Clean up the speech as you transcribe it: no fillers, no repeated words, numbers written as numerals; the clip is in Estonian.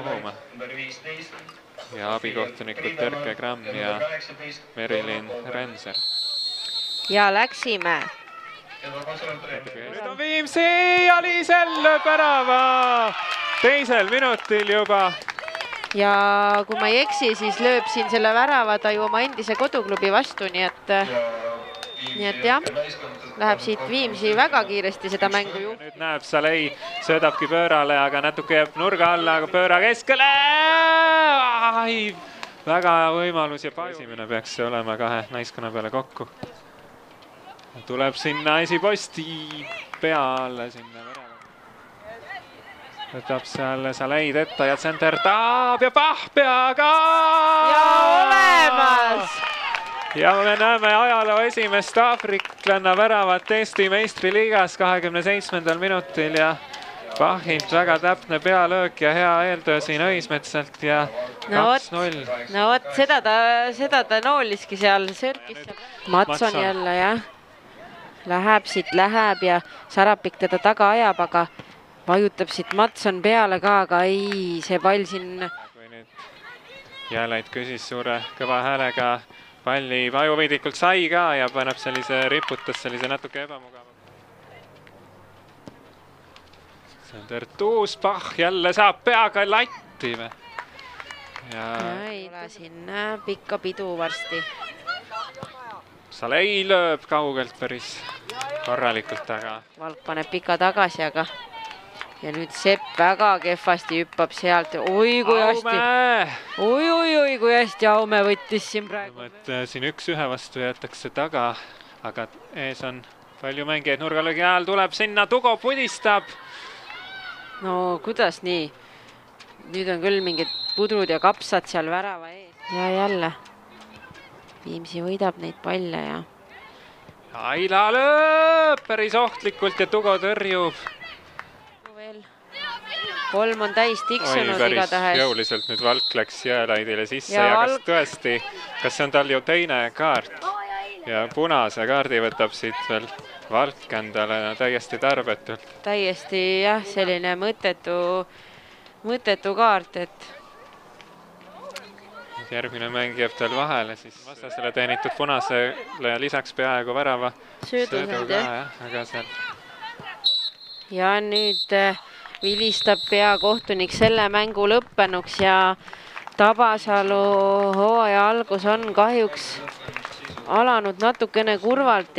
puhuma. Ja abikohtunikud Terke Gramm ja Merilin Renser. Ja läksime. Nüüd on Viimsi ja Liisel lööb värava teisel minutil juba. Ja kui ma ei eksi, siis lööb siin selle värava ta ju oma endise koduklubi vastu, nii et jah, läheb siit Viimsi väga kiiresti seda mängu ju. Nüüd näeb Salei, söödabki pöörale, aga natuke jääb nurga alla, aga pööra keskele. Väga hea võimalus ja esimene peaks see olema kahe naiskonna peale kokku. Tuleb sinna esiposti pea alla sinna värava. Võtab seal Salei Tetta ja tsenter taab ja Pahpeaga! Ja olemas! Ja me näeme ajaloo esimest aafriklanna väravat Eesti meistriliigas 27. minutil ja Pahilt väga täpne pealöök ja hea eeltöö siin Õismetsalt ja 2-0. No vot, seda ta nooliski seal, sörkis. Matson jälle, jah. Läheb siit, läheb ja Sarapik teda taga ajab, aga vajutab siit Matson peale ka, aga ei, see pall siin... Jäälaid küsis suure kõva häälega, palli vajuveidikult sai ka ja paneb sellise, riputas sellise natuke ebamugava. Sander Tuuspah jälle saab peaga latti. Ja ei ole siin pikka pidu varsti. Salei lööb kaugelt päris korralikult taga. Valk paneb pika tagasi, aga ja nüüd Sepp väga kehvasti hüppab sealt. Oi, kui hästi. Oi, kui hästi Aume võttis siin praegu. Siin 1-1 vastu jäetakse taga, aga ees on palju mängijaid nurgalöögi ajal. Tuleb sinna, Tugo pudistab. No kuidas nii? Nüüd on küll mingid pudrud ja kapsad seal värava ees. Ja jälle. Viimsi võidab neid palle ja... Aila lööb päris ohtlikult ja Tugo tõrjub. Kolm on täis tiksunud igatahes. Päris jõuliselt nüüd Valk läks Jäälaidile sisse ja kas tõesti, kas see on tal ju teine kaart? Ja punase kaardi võtab siit veel Valk endale täiesti tarbetult. Täiesti jah, selline mõttetu kaart, et... Järgmine mäng jääb tal vahele, siis vastasele teenitud punasele ja lisaks peaaegu värava sööduga, aga seal. Ja nüüd vilistab peakohtunik selle mängu lõppenuks ja Tabasalu hooaja algus on kahjuks alanud natukene kurvalt ja